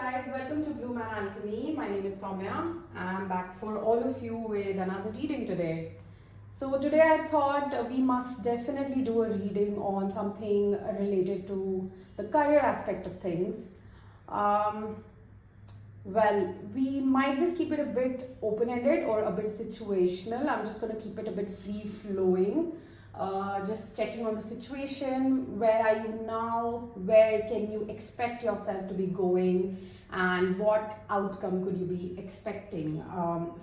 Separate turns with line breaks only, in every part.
guys, welcome to Bloom and Alchemy. My name is Soumya. I'm back for all of you with another reading today. So today I thought we must definitely do a reading on something related to the career aspect of things. Well, we might just keep it a bit open-ended or a bit situational. I'm just going to keep it a bit free-flowing. Just checking on the situation. Where are you now? Where can you expect yourself to be going? And what outcome could you be expecting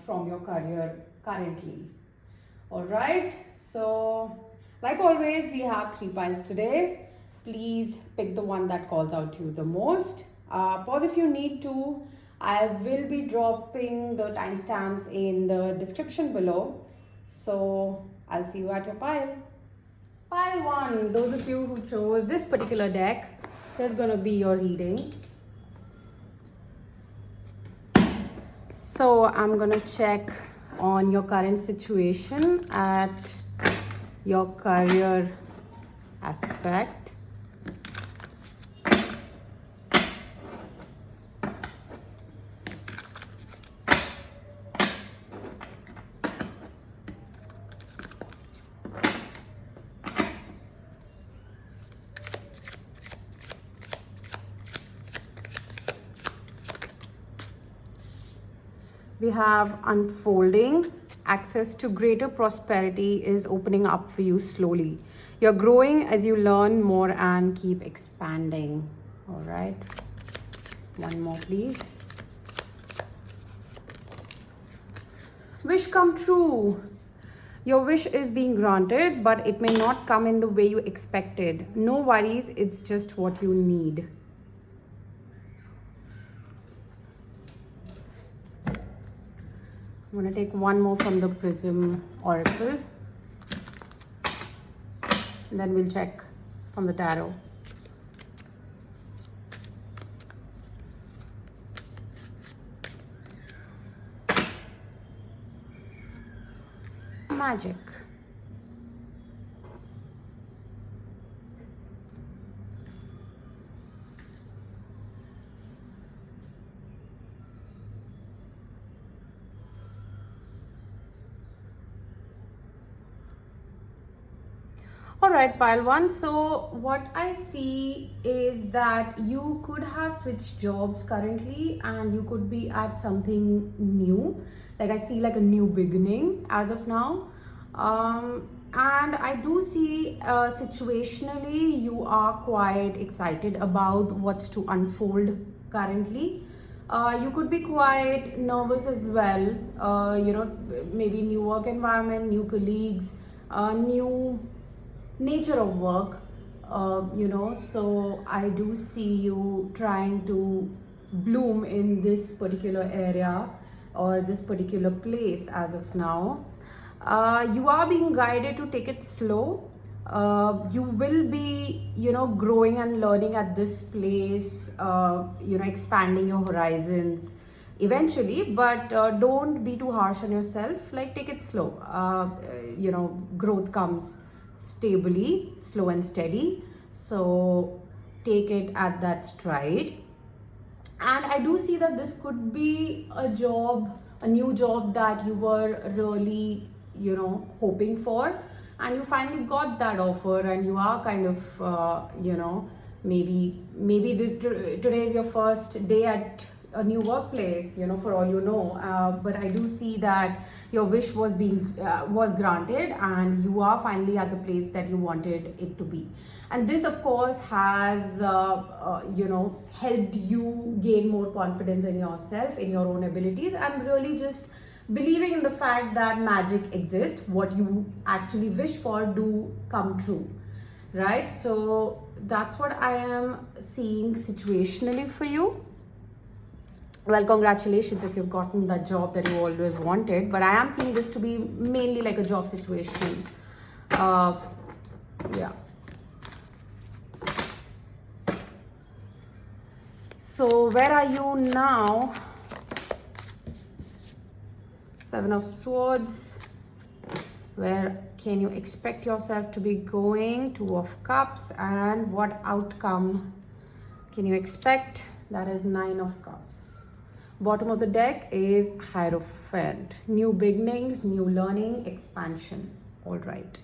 from your career currently? Alright, so like always, we have 3 piles today. Please pick the one that calls out to you the most. Pause if you need to. I will be dropping the timestamps in the description below. So I'll see you at your pile. Pile 1, those of you who chose this particular deck, there's going to be your reading. So I'm going to check on your current situation at your career aspect. We have unfolding. Access to greater prosperity is opening up for you slowly. You're growing as you learn more and keep expanding. All right. One more, please. Wish come true. Your wish is being granted, but it may not come in the way you expected. No worries, it's just what you need. I'm going to take one more from the Prism Oracle. And then we'll check from the Tarot. Magic. Alright, pile 1. So what I see is that you could have switched jobs currently and you could be at something new. Like I see like a new beginning as of now. And I do see situationally you are quite excited about what's to unfold currently. You could be quite nervous as well. Maybe new work environment, new colleagues, new nature of work, so I do see you trying to bloom in this particular area or this particular place as of now. You are being guided to take it slow. You will be, growing and learning at this place, expanding your horizons eventually, but don't be too harsh on yourself. Like, take it slow. Growth comes stably, slow and steady, so take it at that stride. And I do see that this could be a new job that you were really hoping for, and you finally got that offer, and you are kind of maybe today is your first day at a new workplace, for all you know, but I do see that your wish was granted and you are finally at the place that you wanted it to be. And this of course has helped you gain more confidence in yourself, in your own abilities, and really just believing in the fact that magic exists. What you actually wish for do come true, right? So that's what I am seeing situationally for you. Well, congratulations if you've gotten that job that you always wanted, but I am seeing this to be mainly like a job situation. Yeah. So where are you now? 7 of Swords. Where can you expect yourself to be going? 2 of Cups. And what outcome can you expect? That is Nine of Cups. Bottom of the deck is Hierophant. New beginnings, new learning, expansion. All right.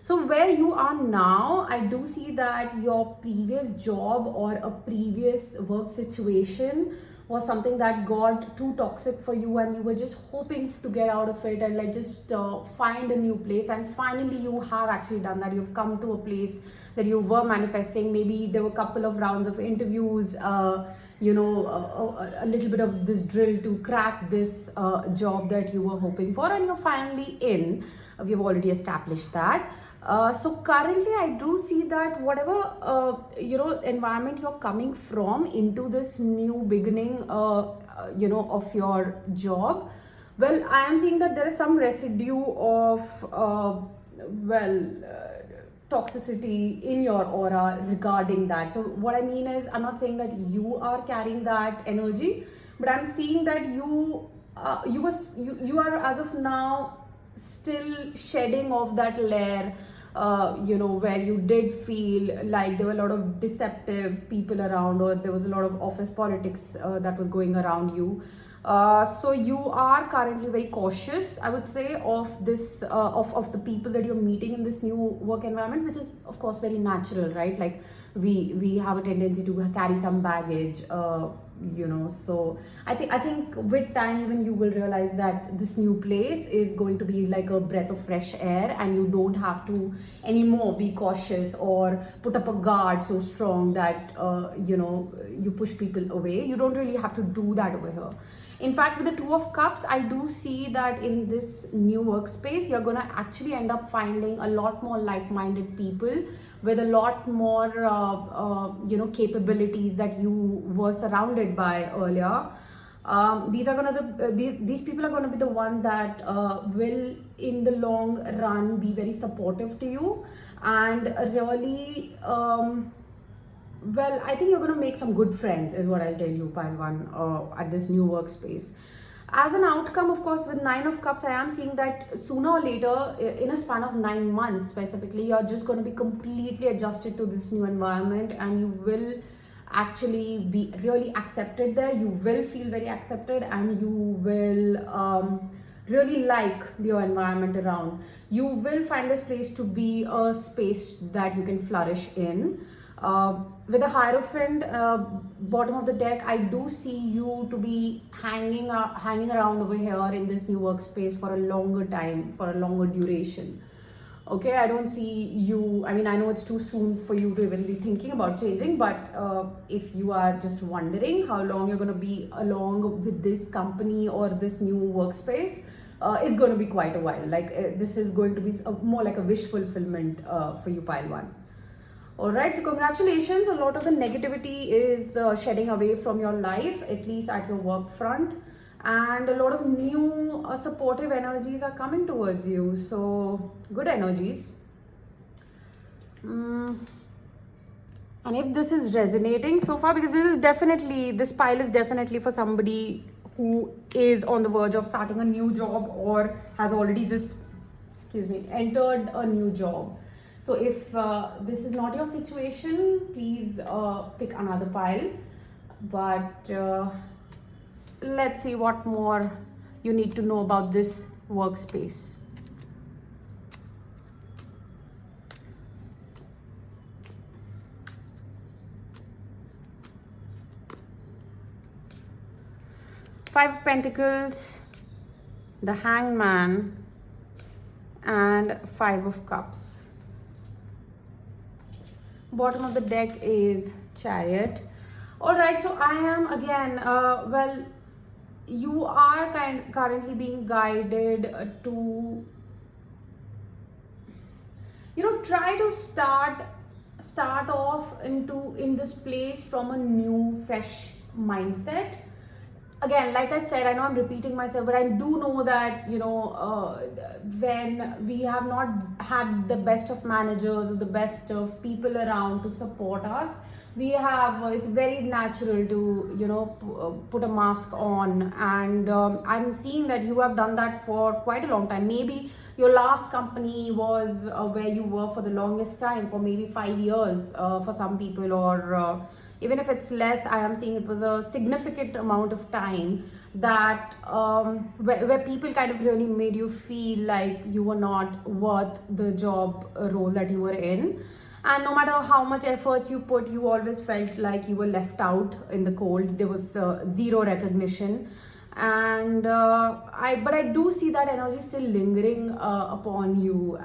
So where you are now, I do see that your previous job or a previous work situation was something that got too toxic for you, and you were just hoping to get out of it and like just find a new place. And finally you have actually done that. You've come to a place that you were manifesting. Maybe there were a couple of rounds of interviews, you know, a little bit of this drill to crack this job that you were hoping for, and you're finally in. We've already established that. So currently I do see that whatever you know, environment you're coming from into this new beginning you know, of your job, well, I am seeing that there is some residue of toxicity in your aura regarding that. So what I mean is, I'm not saying that you are carrying that energy, but I'm seeing that you are as of now still shedding off that layer, you know, where you did feel like there were a lot of deceptive people around, or there was a lot of office politics that was going around you. So you are currently very cautious, I would say, of this of the people that you're meeting in this new work environment, which is of course very natural, right? Like we have a tendency to carry some baggage, you know. So I think with time even you will realize that this new place is going to be like a breath of fresh air, and you don't have to anymore be cautious or put up a guard so strong that you know, you push people away. You don't really have to do that over here. In fact, with the Two of Cups, I do see that in this new workspace, you're gonna actually end up finding a lot more like-minded people with a lot more, you know, capabilities that you were surrounded by earlier. These are gonna these people are gonna be the one that will, in the long run, be very supportive to you, and really. Well, I think you're going to make some good friends, is what I'll tell you, Pile 1, at this new workspace. As an outcome, of course, with Nine of Cups, I am seeing that sooner or later, in a span of 9 months specifically, you're just going to be completely adjusted to this new environment, and you will actually be really accepted there. You will feel very accepted, and you will really like your environment around. You will find this place to be a space that you can flourish in. With the Hierophant, bottom of the deck, I do see you to be hanging around over here in this new workspace for a longer time, for a longer duration. Okay, I don't see you, I mean, I know it's too soon for you to even be thinking about changing, but if you are just wondering how long you're going to be along with this company or this new workspace, it's going to be quite a while. Like this is going to be more like a wish fulfillment for you, Pile 1. Alright, so congratulations. A lot of the negativity is shedding away from your life, at least at your work front. And a lot of new supportive energies are coming towards you. So, good energies. And if this is resonating so far, because this pile is definitely for somebody who is on the verge of starting a new job or has already just, entered a new job. So if this is not your situation, please pick another pile. But let's see what more you need to know about this workspace. Five of Pentacles, the Hangman, and Five of Cups. Bottom of the deck is Chariot. All right, so I am again, well, you are currently being guided to, you know, try to start off in this place from a new, fresh mindset. Again, like I said, I know I'm repeating myself, but I do know that, you know, when we have not had the best of managers or the best of people around to support us, we have it's very natural to put a mask on, and I'm seeing that you have done that for quite a long time. Maybe your last company was where you were for the longest time, for maybe 5 years for some people, or even if it's less, I am seeing it was a significant amount of time that where people kind of really made you feel like you were not worth the job role that you were in. And no matter how much efforts you put, you always felt like you were left out in the cold. There was zero recognition. And but I do see that energy still lingering upon you.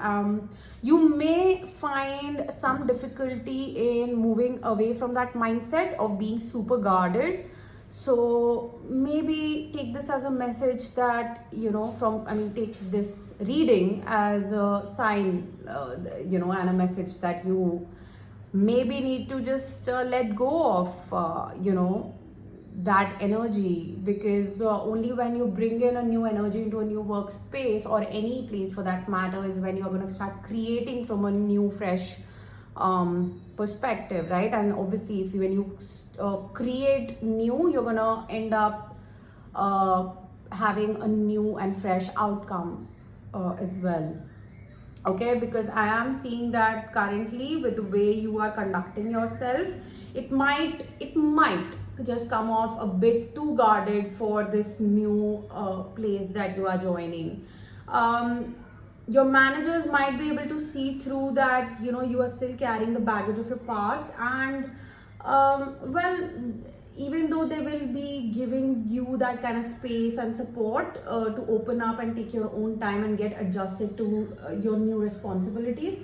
You may find some difficulty in moving away from that mindset of being super guarded. So maybe take this as a message that, take this reading as a sign, and a message that you maybe need to just let go of, that energy, because only when you bring in a new energy into a new workspace, or any place for that matter, is when you're going to start creating from a new, fresh perspective, right? And obviously, when you create new, you're gonna end up having a new and fresh outcome as well. Okay, because I am seeing that currently with the way you are conducting yourself, it might just come off a bit too guarded for this new place that you are joining. Your managers might be able to see through that, you are still carrying the baggage of your past, and even though they will be giving you that kind of space and support to open up and take your own time and get adjusted to your new responsibilities,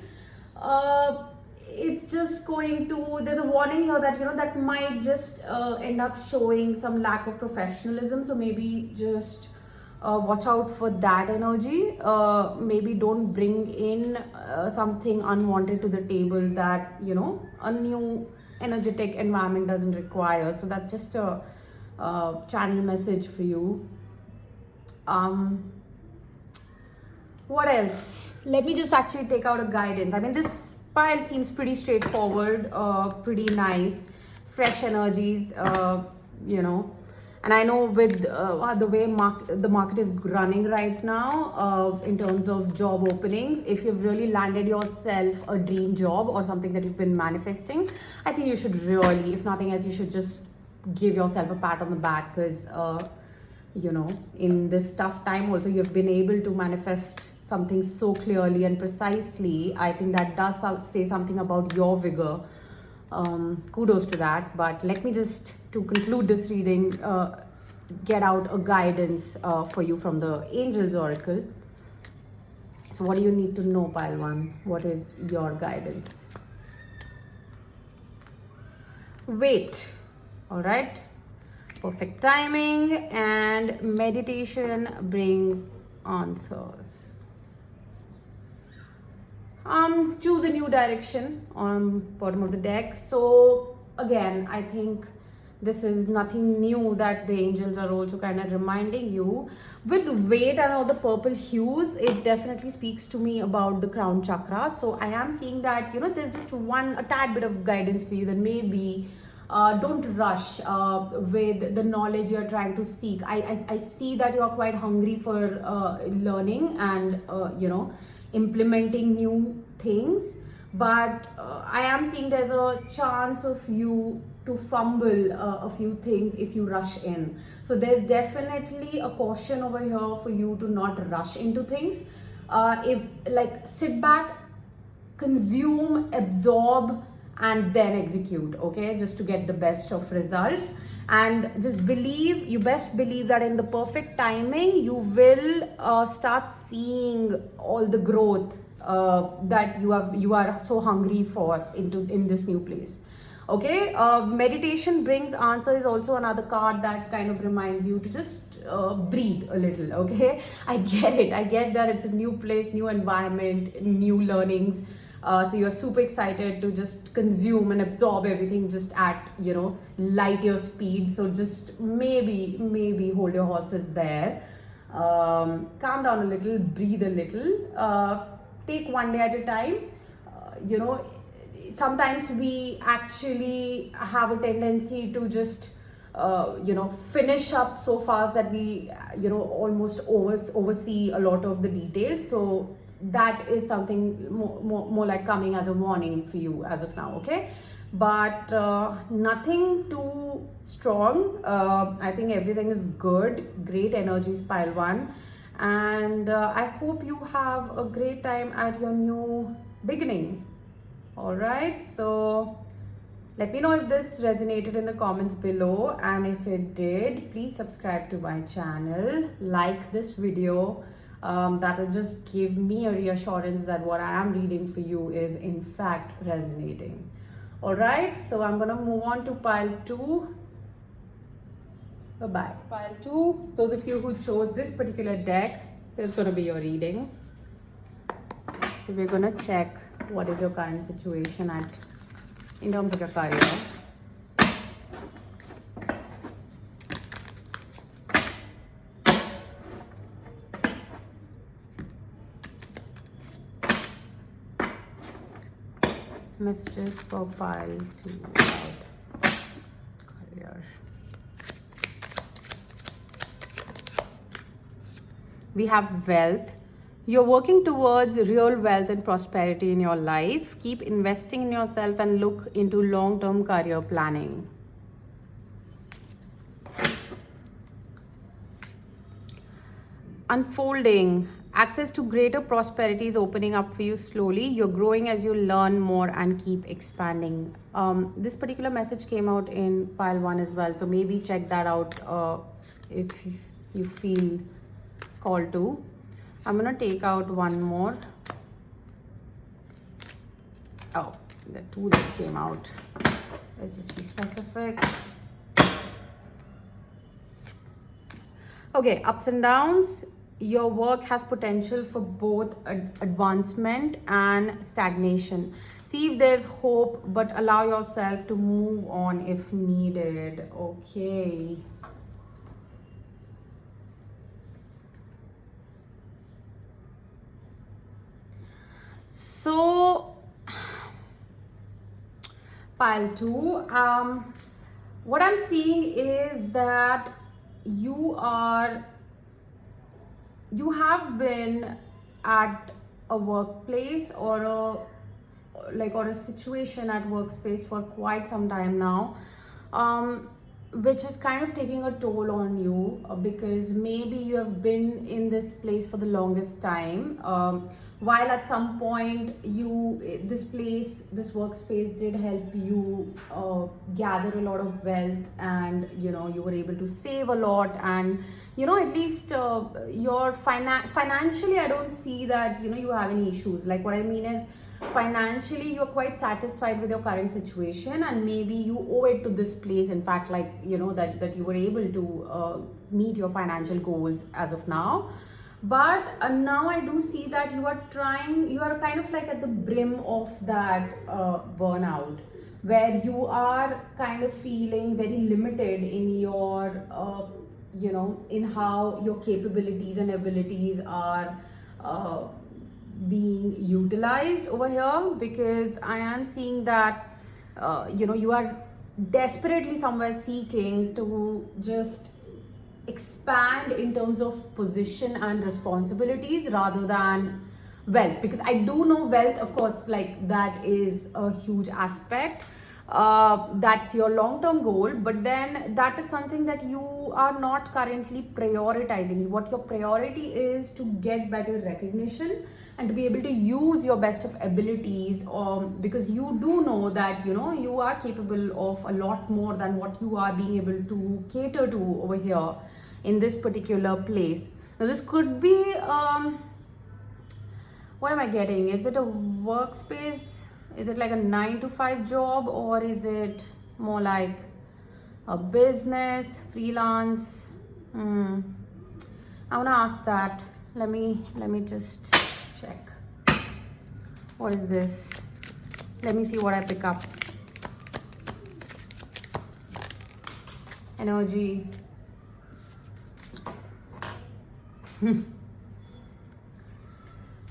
it's just going to, there's a warning here that that might just end up showing some lack of professionalism. So maybe just watch out for that energy. Maybe don't bring in something unwanted to the table that a new energetic environment doesn't require. So that's just a channel message for you. What else? Let me just actually take out a guidance. I mean, this pile seems pretty straightforward, pretty nice, fresh energies, and I know with the way the market is running right now, in terms of job openings, if you've really landed yourself a dream job or something that you've been manifesting, I think you should really, if nothing else, you should just give yourself a pat on the back, because in this tough time also, you've been able to manifest something so clearly and precisely. I think that does say something about your vigor. Kudos to that. But let me just, to conclude this reading, get out a guidance for you from the Angels Oracle. So what do you need to know, Pile 1? What is your guidance? Wait. All right. Perfect timing, and meditation brings answers. Choose a new direction on bottom of the deck. So again, I think this is nothing new that the angels are also kind of reminding you. With weight and all the purple hues, it definitely speaks to me about the crown chakra. So I am seeing that, there's just a tad bit of guidance for you, that maybe don't rush with the knowledge you're trying to seek. I see that you're quite hungry for learning and, implementing new things. But I am seeing there's a chance of you to fumble a few things if you rush in. So there's definitely a caution over here for you to not rush into things. Sit back, consume, absorb, and then execute, okay, just to get the best of results. And just best believe that in the perfect timing, you will start seeing all the growth that you are so hungry for in this new place. Okay, meditation brings answer is also another card that kind of reminds you to just breathe a little. Okay, I get that it's a new place, new environment, new learnings. So you're super excited to just consume and absorb everything just at, light year speed. So just maybe hold your horses there. Calm down a little, breathe a little, take one day at a time. sometimes we actually have a tendency to just finish up so fast that we almost oversee a lot of the details. So that is something more like coming as a warning for you as of now, okay? But nothing too strong. I think everything is good. Great energies, pile 1. And I hope you have a great time at your new beginning. All right, so let me know if this resonated in the comments below, and if it did, please subscribe to my channel, like this video. That'll just give me a reassurance that what I am reading for you is in fact resonating. All right, so I'm gonna move on to pile 2. Bye-bye. Pile 2, those of you who chose this particular deck, this is gonna be your reading. So we're gonna check what is your current situation in terms of your career. Messages for pile 2 about career. We have wealth. You're working towards real wealth and prosperity in your life. Keep investing in yourself and look into long-term career planning. Unfolding. Access to greater prosperity is opening up for you slowly. You're growing as you learn more and keep expanding. This particular message came out in pile 1 as well. So maybe check that out if you feel called to. I'm gonna take out one more. Oh, the 2 that came out. Let's just be specific. Okay, ups and downs. Your work has potential for both advancement and stagnation. See if there's hope, but allow yourself to move on if needed. Okay. So, pile 2, what I'm seeing is that you have been at a workplace or a situation at workspace for quite some time now, which is kind of taking a toll on you, because maybe you have been in this place for the longest time, while at some point this workspace did help you gather a lot of wealth, and you were able to save a lot, and at least your financially, I don't see that you have any issues. Like, what I mean is, financially you're quite satisfied with your current situation, and maybe you owe it to this place, in fact, like that you were able to meet your financial goals as of now. But now I do see that you are kind of like at the brim of that burnout, where you are kind of feeling very limited in your in how your capabilities and abilities are being utilized over here, because I am seeing that you are desperately somewhere seeking to just expand in terms of position and responsibilities rather than wealth, because I do know wealth, of course, like that is a huge aspect. That's your long-term goal, but then that is something that you are not currently prioritizing. What your priority is to get better recognition and to be able to use your best of abilities, because you do know that you are capable of a lot more than what you are being able to cater to over here in this particular place. Now this could be what am I getting? Is it a workspace? Is it like a 9-to-5 job, or is it more like a business, freelance? I want to ask that. Let me just check. What is this? Let me see what I pick up. Energy.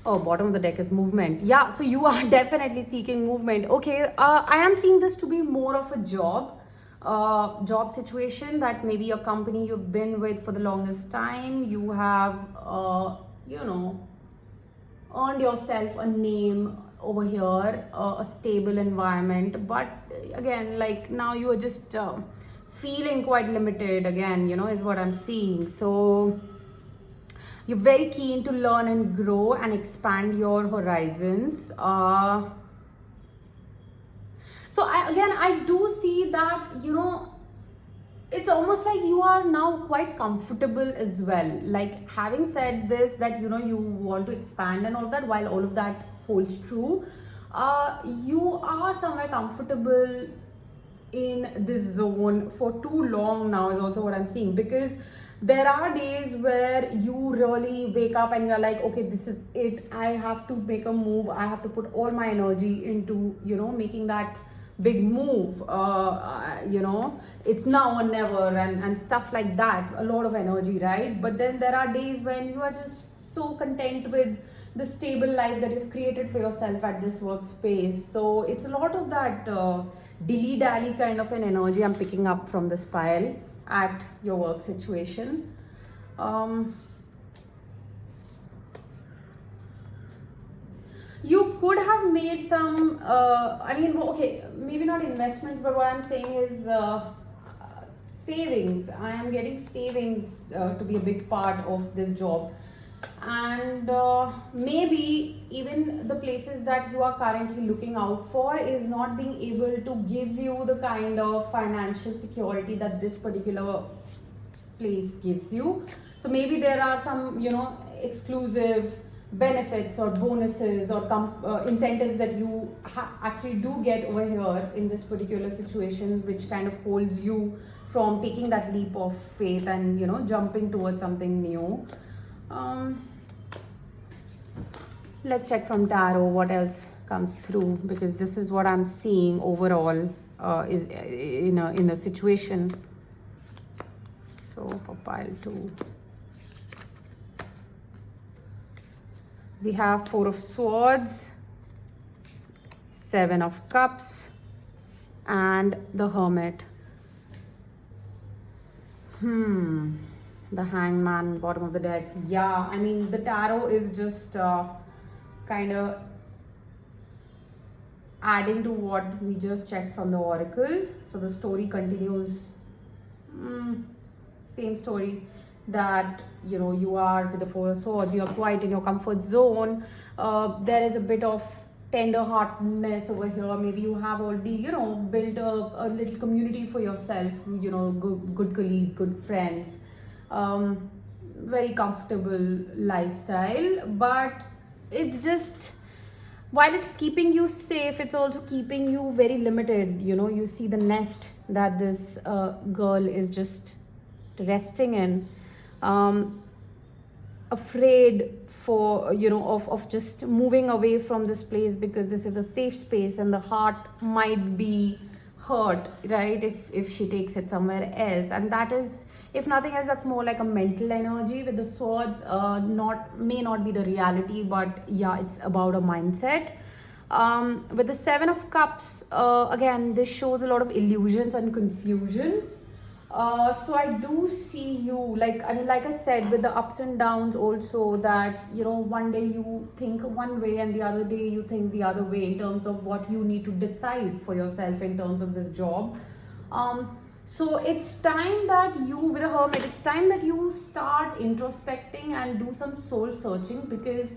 Oh, bottom of the deck is movement. Yeah, so you are definitely seeking movement. Okay, I am seeing this to be more of a job situation, that maybe a company you've been with for the longest time, you have, you know, earned yourself a name over here, a stable environment. But again, like now you are just feeling quite limited again, you know, is what I'm seeing. So you're very keen to learn and grow and expand your horizons. So I do see that, you know, it's almost like you are now quite comfortable as well. Like, having said this, that, you know, you want to expand and all that, while all of that holds true, you are somewhere comfortable in this zone for too long now, is also what I'm seeing. Because there are days where you really wake up and you're like, okay, this is it, I have to make a move, I have to put all my energy into, you know, making that big move, you know, it's now or never, and stuff like that, a lot of energy, right? But then there are days when you are just so content with the stable life that you've created for yourself at this workspace. So it's a lot of that dilly-dally kind of an energy I'm picking up from this pile at your work situation. You could have made some, I mean, okay, maybe not investments, but what I'm saying is savings. I am getting savings to be a big part of this job. And maybe even the places that you are currently looking out for is not being able to give you the kind of financial security that this particular place gives you. So maybe there are some, you know, exclusive benefits or bonuses or incentives that you actually do get over here in this particular situation, which kind of holds you from taking that leap of faith and, you know, jumping towards something new. Let's check from tarot what else comes through, because this is what I'm seeing overall is in a situation. So for pile 2, we have 4 of Swords, 7 of Cups, and the Hermit. The Hangman, bottom of the deck. Yeah, I mean, the tarot is just kind of adding to what we just checked from the oracle. So the story continues, same story, that, you know, you are with the 4 of Swords, you are quite in your comfort zone. There is a bit of tender-heartedness over here. Maybe you have already, you know, built a little community for yourself, you know, good colleagues, good friends, very comfortable lifestyle. But it's just, while it's keeping you safe, it's also keeping you very limited. You know, you see the nest that this girl is just resting in, afraid for, you know, of just moving away from this place, because this is a safe space and the heart might be hurt, right, if she takes it somewhere else. And that is, if nothing else, that's more like a mental energy. With the Swords, may not be the reality, but yeah, it's about a mindset. With the 7 of Cups, again, this shows a lot of illusions and confusions. So I do see you, like, I mean, like I said, with the ups and downs also, that, you know, one day you think one way and the other day you think the other way, in terms of what you need to decide for yourself in terms of this job. So it's time that you, with a Hermit, it's time that you start introspecting and do some soul searching. Because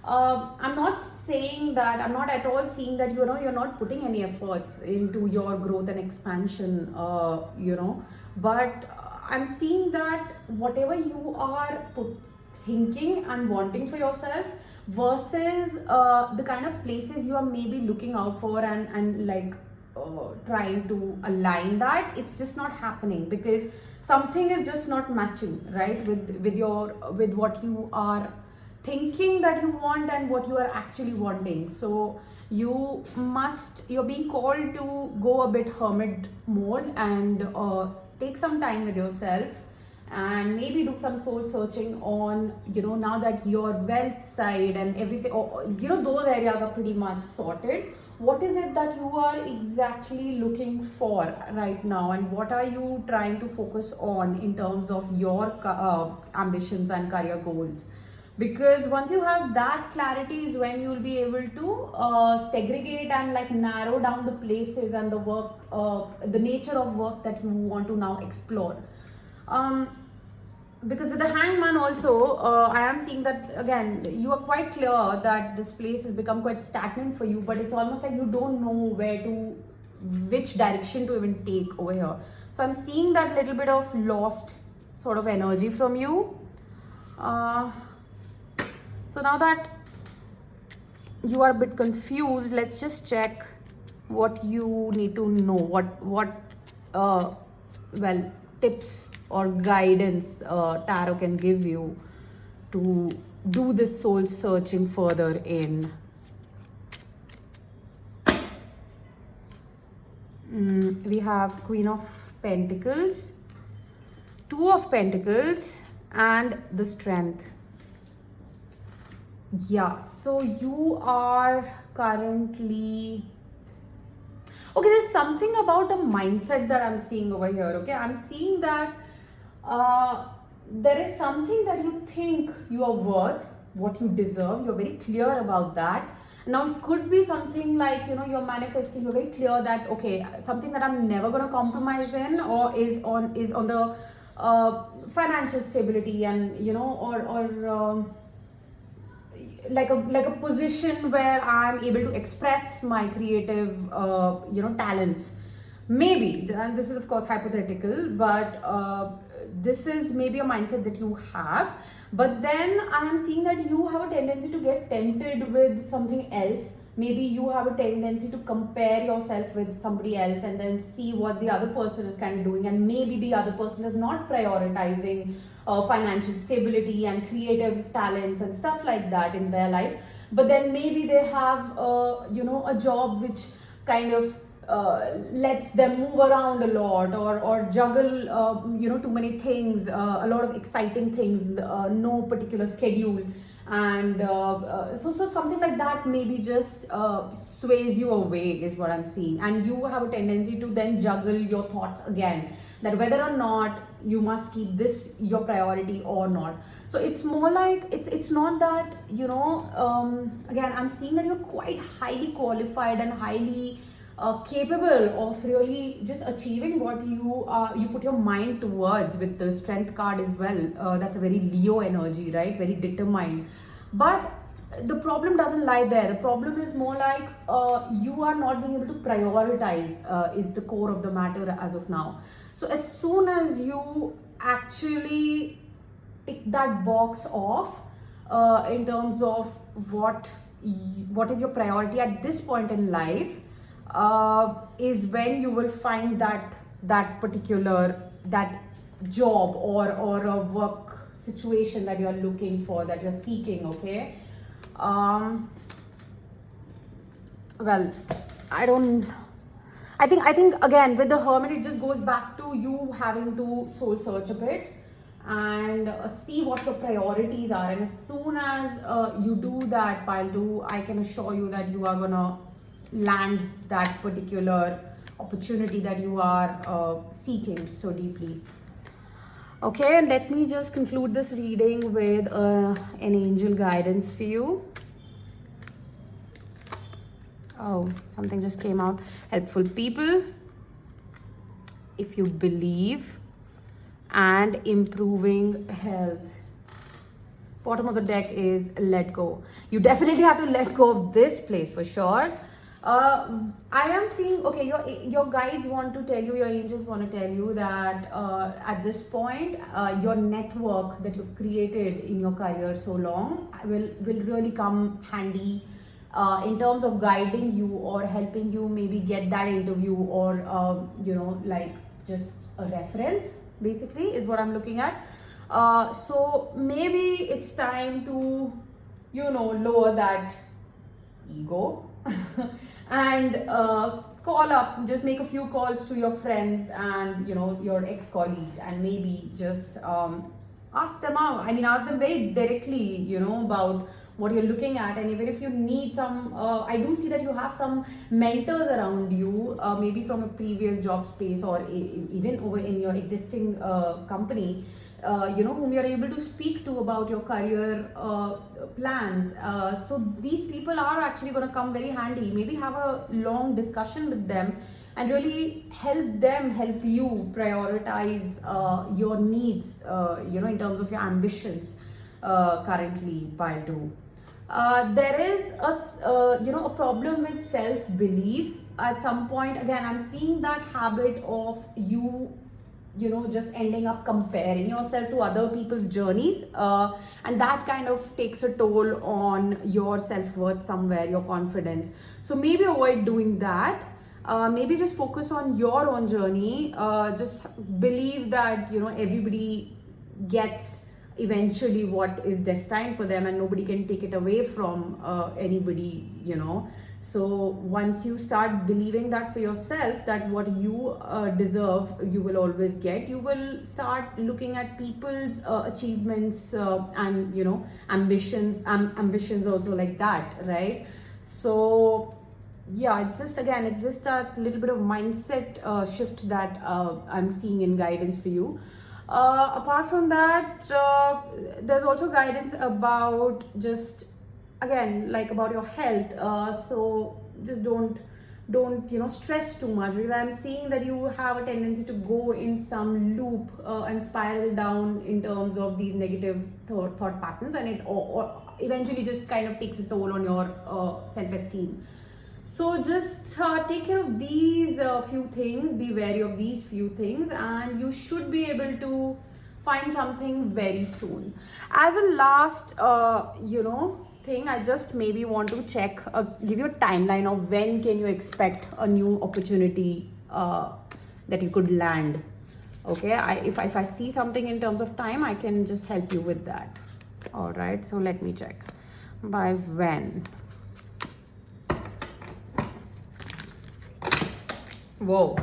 I'm not saying that, I'm not at all seeing that, you know, you're not putting any efforts into your growth and expansion, you know, but I'm seeing that whatever you are thinking and wanting for yourself versus the kind of places you are maybe looking out for and like trying to align that, it's just not happening, because something is just not matching, right, with what you are thinking that you want and what you are actually wanting. So you're being called to go a bit hermit mode and take some time with yourself and maybe do some soul searching on, now that your wealth side and everything, or, those areas are pretty much sorted. What is it that you are exactly looking for right now, and what are you trying to focus on in terms of your ambitions and career goals? Because once you have that clarity is when you'll be able to segregate and like narrow down the places and the work, the nature of work that you want to now explore. Because with the hangman also, I am seeing that again, you are quite clear that this place has become quite stagnant for you, but it's almost like you don't know which direction to even take over here. So I'm seeing that little bit of lost sort of energy from you. So now that you are a bit confused, let's just check what you need to know, what tips or guidance tarot can give you to do this soul searching further in. We have Queen of Pentacles, Two of Pentacles, and the Strength. Yeah, so you are currently, okay, there's something about the mindset that I'm seeing over here. Okay, I'm seeing that there is something that you think you are worth, what you deserve. You're very clear about that. Now it could be something like, you're manifesting, you're very clear that, okay, something that I'm never going to compromise in, or is on the financial stability, and or like a position where I'm able to express my creative talents. Maybe, and this is of course hypothetical, but this is maybe a mindset that you have. But then I am seeing that you have a tendency to get tempted with something else. Maybe you have a tendency to compare yourself with somebody else and then see what the other person is kind of doing, and maybe the other person is not prioritizing financial stability and creative talents and stuff like that in their life. But then maybe they have a job which kind of lets them move around a lot, or juggle too many things, a lot of exciting things, no particular schedule, and so something like that maybe just sways you away is what I'm seeing. And you have a tendency to then juggle your thoughts again, that whether or not you must keep this your priority or not. So it's more like, it's not that, again, I'm seeing that you're quite highly qualified and highly capable of really just achieving what you put your mind towards, with the Strength card as well. That's a very Leo energy, right? Very determined. But the problem doesn't lie there. The problem is more like you are not being able to prioritize, is the core of the matter as of now. So as soon as you actually tick that box off in terms of what is your priority at this point in life, is when you will find that particular job or a work situation that you're looking for, that you're seeking. Okay, well, I think again with the Hermit, it just goes back to you having to soul search a bit and see what your priorities are. And as soon as you do that, Pile 2, I can assure you that you are gonna land that particular opportunity that you are seeking so deeply. Okay, and let me just conclude this reading with an angel guidance for you. Oh, something just came out. Helpful people, if you believe, and improving health. Bottom of the deck is let go. You definitely have to let go of this place for sure. I am seeing, okay, your guides want to tell you, your angels want to tell you that at this point, your network that you've created in your career so long will really come handy in terms of guiding you or helping you maybe get that interview, or like just a reference basically is what I'm looking at. So maybe it's time to lower that ego and call up, just make a few calls to your friends and your ex-colleagues, and maybe just ask them out. I mean, ask them very directly, about what you're looking at. And even if you need some, I do see that you have some mentors around you, maybe from a previous job space, or even over in your existing company, whom you're able to speak to about your career plans. So these people are actually going to come very handy. Maybe have a long discussion with them and really help you prioritize your needs, in terms of your ambitions currently, pile 2. There is a problem with self-belief at some point. Again, I'm seeing that habit of you just ending up comparing yourself to other people's journeys, and that kind of takes a toll on your self-worth somewhere, your confidence. So maybe avoid doing that. Maybe just focus on your own journey. Just believe that everybody gets eventually what is destined for them, and nobody can take it away from anybody. So once you start believing that for yourself, that what you deserve you will always get, you will start looking at people's achievements and ambitions also like that, right? So yeah, it's just that little bit of mindset shift that I'm seeing in guidance for you. Apart from that, there's also guidance about just, again, like about your health. So just don't stress too much, because I'm seeing that you have a tendency to go in some loop and spiral down in terms of these negative thought patterns, and it or eventually just kind of takes a toll on your self-esteem. So just take care of these few things, be wary of these few things, and you should be able to find something very soon. As a last thing, I just maybe want to check, give you a timeline of when can you expect a new opportunity that you could land. Okay, if I see something in terms of time, I can just help you with that. All right, so let me check by when. Whoa,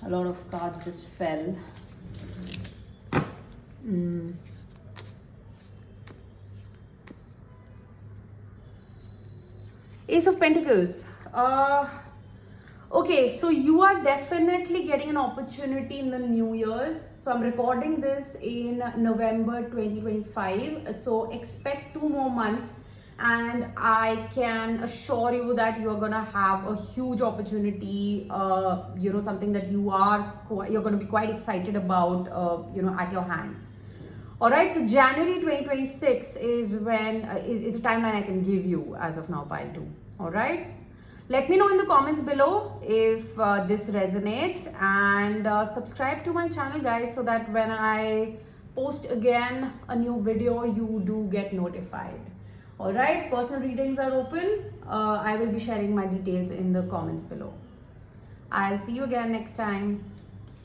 a lot of cards just fell. Ace of Pentacles. Okay, so you are definitely getting an opportunity in the New Year's. So I'm recording this in November 2025. So expect 2 more months, and I can assure you that you are gonna have a huge opportunity. Something that you're gonna be quite excited about. At your hand. All right. So January 2026 is when is a timeline I can give you as of now, pile 2. All right. Let me know in the comments below if this resonates, and subscribe to my channel, guys, so that when I post again a new video, you do get notified. All right, personal readings are open. I will be sharing my details in the comments below. I'll see you again next time.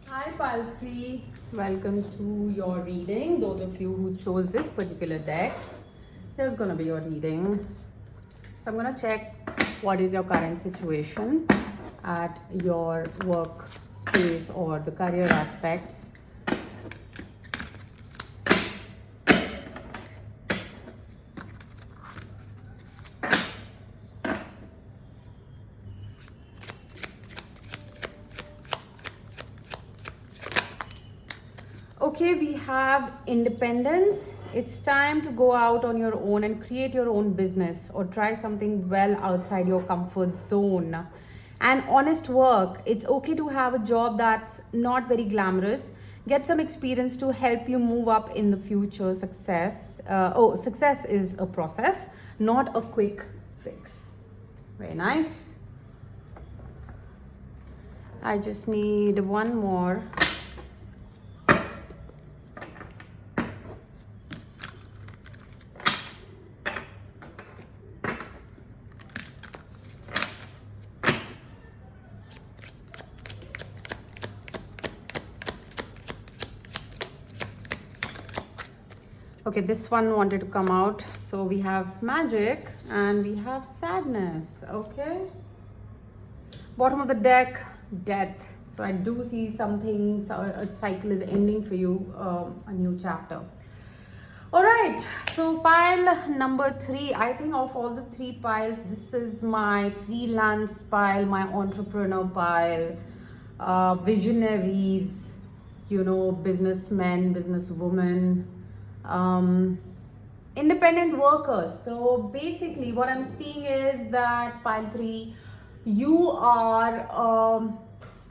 Hi, pile 3. Welcome to your reading. Those of you who chose this particular deck, here's gonna be your reading. So I'm gonna check what is your current situation at your work space or the career aspects. Okay, we have independence. It's time to go out on your own and create your own business, or try something well outside your comfort zone. And honest work. It's okay to have a job that's not very glamorous. Get some experience to help you move up in the future. Success. Success is a process, not a quick fix. Very nice. I just need one more. Okay, this one wanted to come out. So we have magic and we have sadness. Okay. Bottom of the deck, death. So I do see something, so a cycle is ending for you, a new chapter. All right, so pile number 3. I think of all the 3 piles, this is my freelance pile, my entrepreneur pile, visionaries, businessmen, businesswomen, independent workers. So basically what I'm seeing is that pile 3, you are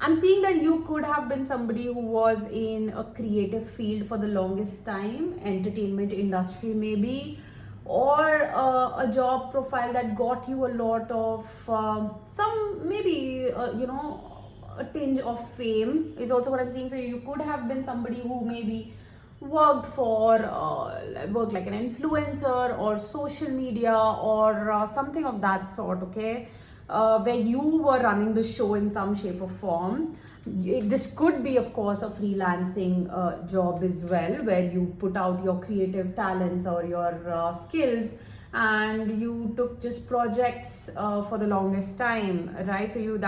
I'm seeing that you could have been somebody who was in a creative field for the longest time, entertainment industry maybe, or a job profile that got you a lot of some maybe a tinge of fame is also what I'm seeing. So you could have been somebody who maybe worked like an influencer or social media or something of that sort, okay, where you were running the show in some shape or form. This could be, of course, a freelancing job as well, where you put out your creative talents or your skills, and you took just projects for the longest time, right? So in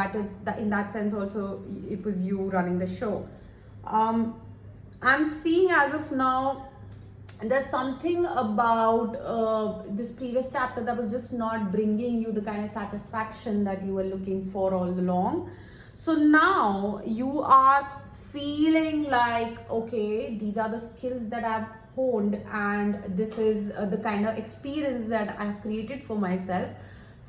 that sense also, it was you running the show. I'm seeing as of now, there's something about this previous chapter that was just not bringing you the kind of satisfaction that you were looking for all along. So now you are feeling like, okay, these are the skills that I've honed, and this is the kind of experience that I've created for myself.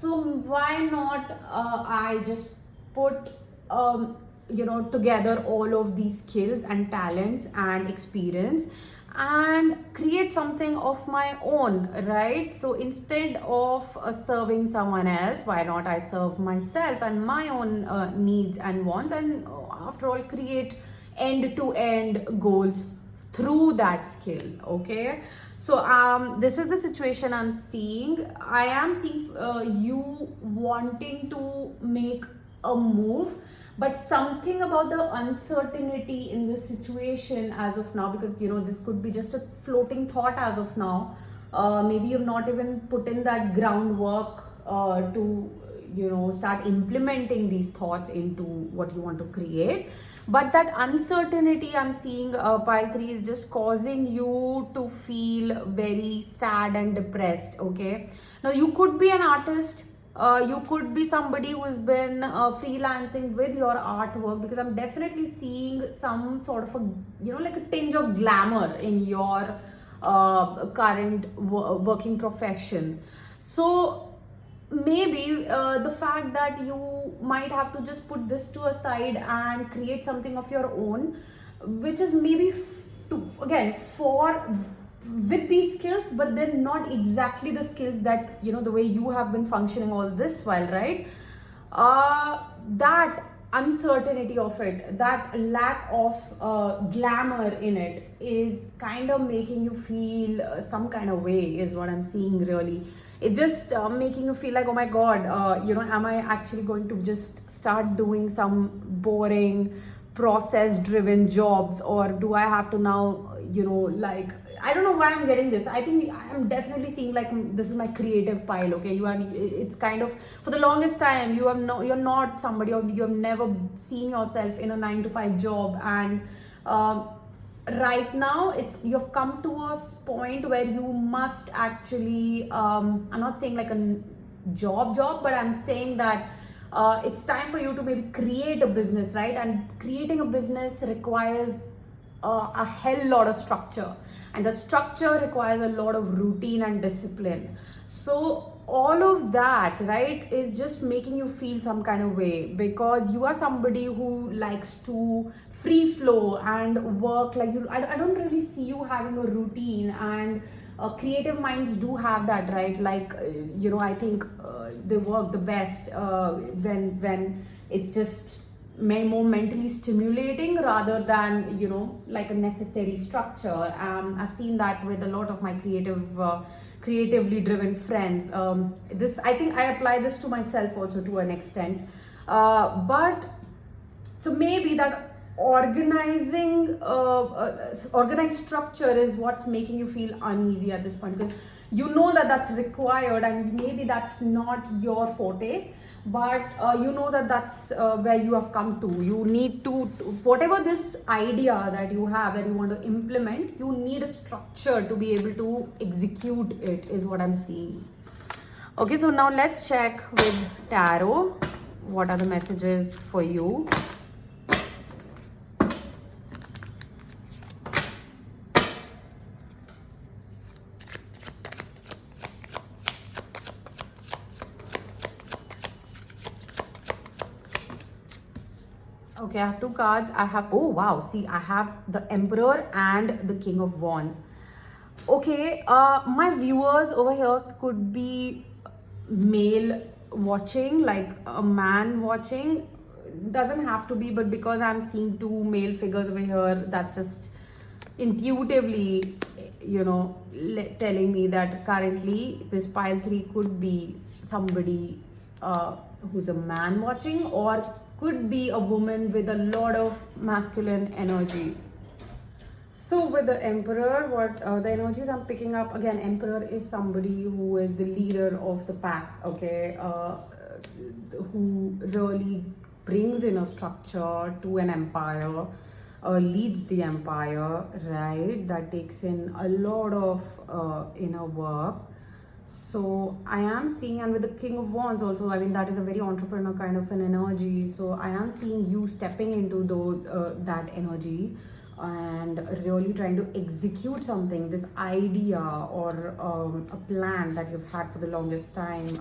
So why not I just put together all of these skills and talents and experience and create something of my own, right? So instead of serving someone else, why not I serve myself and my own needs and wants, and after all create end-to-end goals through that skill, okay? So this is the situation I'm seeing. I am seeing you wanting to make a move, but something about the uncertainty in the situation as of now, because this could be just a floating thought as of now. Maybe you've not even put in that groundwork to start implementing these thoughts into what you want to create. But that uncertainty I'm seeing, pile 3, is just causing you to feel very sad and depressed, okay? Now you could be an artist. You could be somebody who's been freelancing with your artwork, because I'm definitely seeing some sort of like a tinge of glamour in your current working profession. So maybe the fact that you might have to just put this to a side and create something of your own, which is maybe with these skills, but then not exactly the skills that the way you have been functioning all this while, right? That uncertainty of it, that lack of glamour in it, is kind of making you feel some kind of way, is what I'm seeing. Really, it's just making you feel like, oh my god, am I actually going to just start doing some boring process driven jobs, or do I have to now like, I don't know why I'm getting this. I think I'm definitely seeing like this is my creative pile, okay? It's kind of, for the longest time, you're not somebody, or you have never seen yourself in a 9-to-5 job, and right now you've come to a point where you must actually, I'm not saying like a job, but I'm saying that it's time for you to maybe create a business, right? And creating a business requires a hell lot of structure, and the structure requires a lot of routine and discipline. So all of that, right, is just making you feel some kind of way, because you are somebody who likes to free flow and work like you. I don't really see you having a routine, and creative minds do have that, right? Like I think they work the best when it's just more mentally stimulating rather than like a necessary structure. I've seen that with a lot of my creatively driven friends. I think I apply this to myself also to an extent, but so maybe that organized structure is what's making you feel uneasy at this point, because that's required, and maybe that's not your forte. but you know that that's where you have come to. You need to, whatever this idea that you have that you want to implement, you need a structure to be able to execute it, is what I'm seeing. Okay, so now let's check with tarot. What are the messages for you? Okay, I have two cards. I have, oh wow, see, I have the Emperor and the King of Wands. Okay, my viewers over here could be male watching, like a man watching. Doesn't have to be, but because I'm seeing two male figures over here, that's just intuitively, you know, telling me that currently this pile 3 could be somebody who's a man watching, or could be a woman with a lot of masculine energy. So with the Emperor, what the energies I'm picking up, again, Emperor is somebody who is the leader of the pack, okay, who really brings in a structure to an empire, leads the empire, right? That takes in a lot of inner work. So I am seeing, and with the King of Wands also, I mean, that is a very entrepreneur kind of an energy. So I am seeing you stepping into that energy and really trying to execute something, this idea or a plan that you've had for the longest time.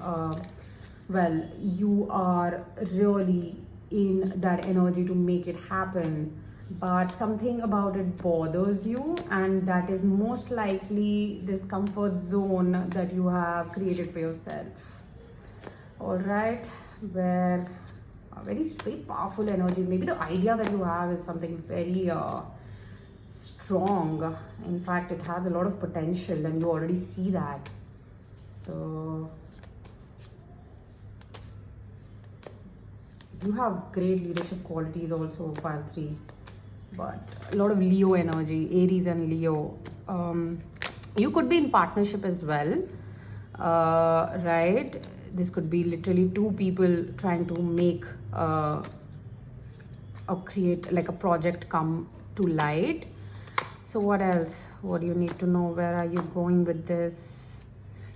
Well, you are really in that energy to make it happen, but something about it bothers you, and that is most likely this comfort zone that you have created for yourself. All right, where very powerful energies. Maybe the idea that you have is something very strong. In fact, it has a lot of potential, and you already see that. So you have great leadership qualities also, pile 3, but a lot of Leo energy, Aries and Leo. You could be in partnership as well, right? This could be literally two people trying to make or create like a project come to light. So what else? What do you need to know? Where are you going with this?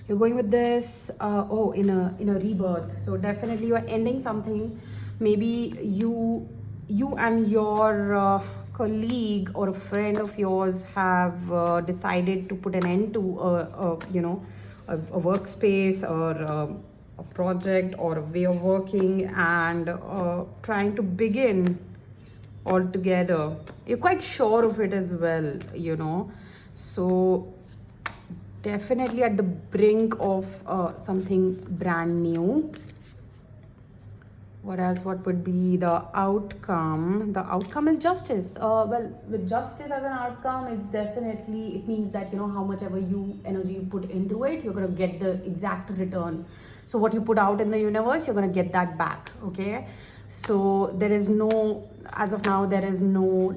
You're going with this in a rebirth. So definitely you're ending something. Maybe you and your colleague or a friend of yours have decided to put an end to a workspace or a project or a way of working, and trying to begin all together. You're quite sure of it as well, you know. So definitely at the brink of something brand new. What else? What would be the outcome? The outcome is justice. Well, with justice as an outcome, it means that, you know, how much ever energy you put into it, you're going to get the exact return. So what you put out in the universe, you're going to get that back, okay? So there is no, as of now, there is no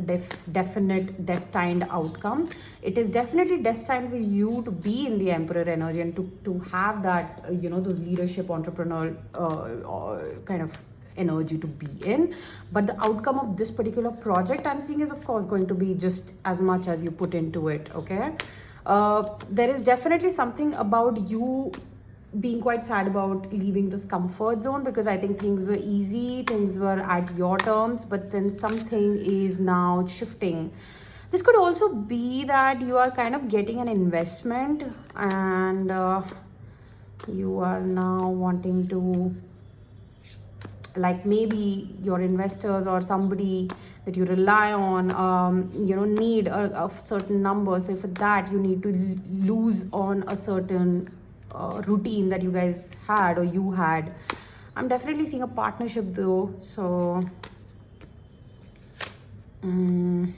definite destined outcome. It is definitely destined for you to be in the Emperor energy and to have that, you know, those leadership, entrepreneurial kind of energy to be in. But the outcome of this particular project I'm seeing is, of course, going to be just as much as you put into it, okay? There is definitely something about you being quite sad about leaving this comfort zone, because I think things were easy, things were at your terms, but then something is now shifting. This could also be that you are kind of getting an investment, and you are now wanting to, like, maybe your investors or somebody that you rely on, you know, need a certain number. So for that, you need to lose on a certain routine that you guys had or you had. I'm definitely seeing a partnership though. So Five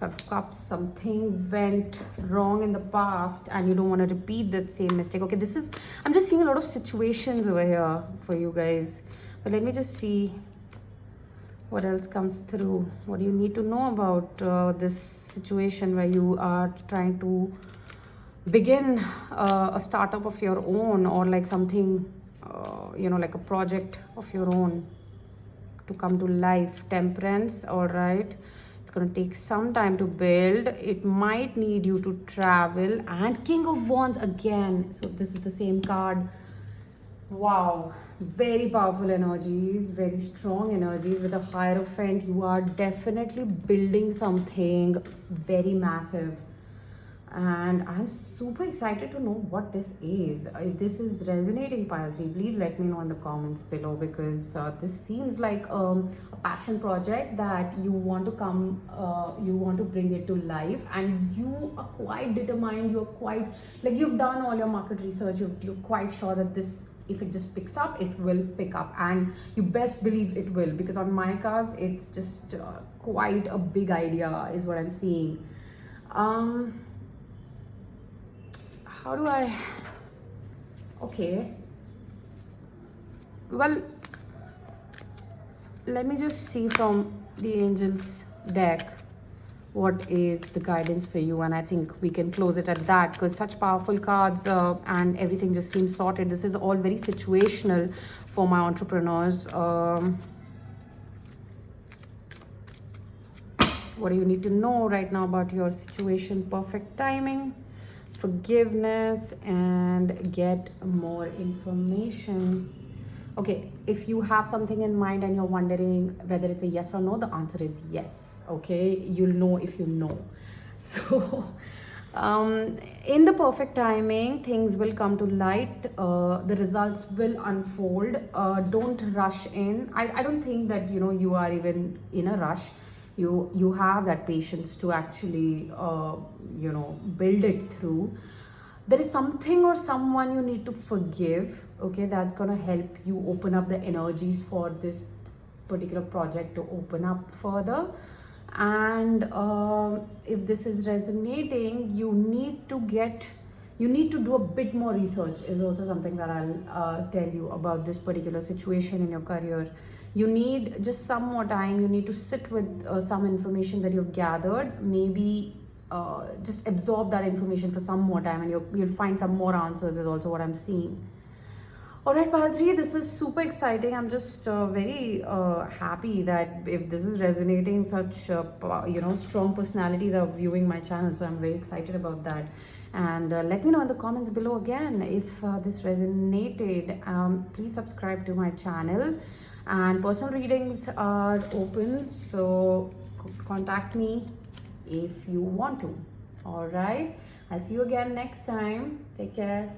of Cups, something went wrong in the past and you don't want to repeat that same mistake. Okay, I'm just seeing a lot of situations over here for you guys, but let me just see what else comes through. What do you need to know about this situation where you are trying to begin a startup of your own, or like something you know, like a project of your own to come to life. Temperance, all right, it's going to take some time to build. It might need you to travel. And King of Wands again, so this is the same card. Wow, very powerful energies, very strong energies. With a Hierophant, you are definitely building something very massive, and I'm super excited to know what this is. If this is resonating, Pile 3, please let me know in the comments below, because this seems like a passion project that you want to come, you want to bring it to life, and you are quite determined. You're quite, like, you've done all your market research. You're quite sure that this, if it just picks up, it will pick up, and you best believe it will, because on my cards it's just quite a big idea is what I'm seeing. How do I, okay, well, let me just see from the angels deck what is the guidance for you, and I think we can close it at that, because such powerful cards and everything just seems sorted. This is all very situational for my entrepreneurs. What do you need to know right now about your situation? Perfect timing, forgiveness, and get more information. Okay, if you have something in mind and you're wondering whether it's a yes or no, the answer is yes. Okay, you'll know if you know. So in the perfect timing, things will come to light. The results will unfold. Don't rush in. I don't think that, you know, you are even in a rush. You have that patience to actually you know, build it through. There is something or someone you need to forgive, okay? That's gonna help you open up the energies for this particular project to open up further. And if this is resonating, you need to do a bit more research, is also something that I'll tell you about this particular situation in your career. You need just some more time. You need to sit with some information that you've gathered. Maybe just absorb that information for some more time, and you'll find some more answers, is also what I'm seeing. All right, Pile 3, this is super exciting. I'm just very happy that if this is resonating, such you know, strong personalities are viewing my channel, so I'm very excited about that. And let me know in the comments below again if this resonated. Please subscribe to my channel, and personal readings are open, so contact me if you want to. All right, I'll see you again next time. Take care.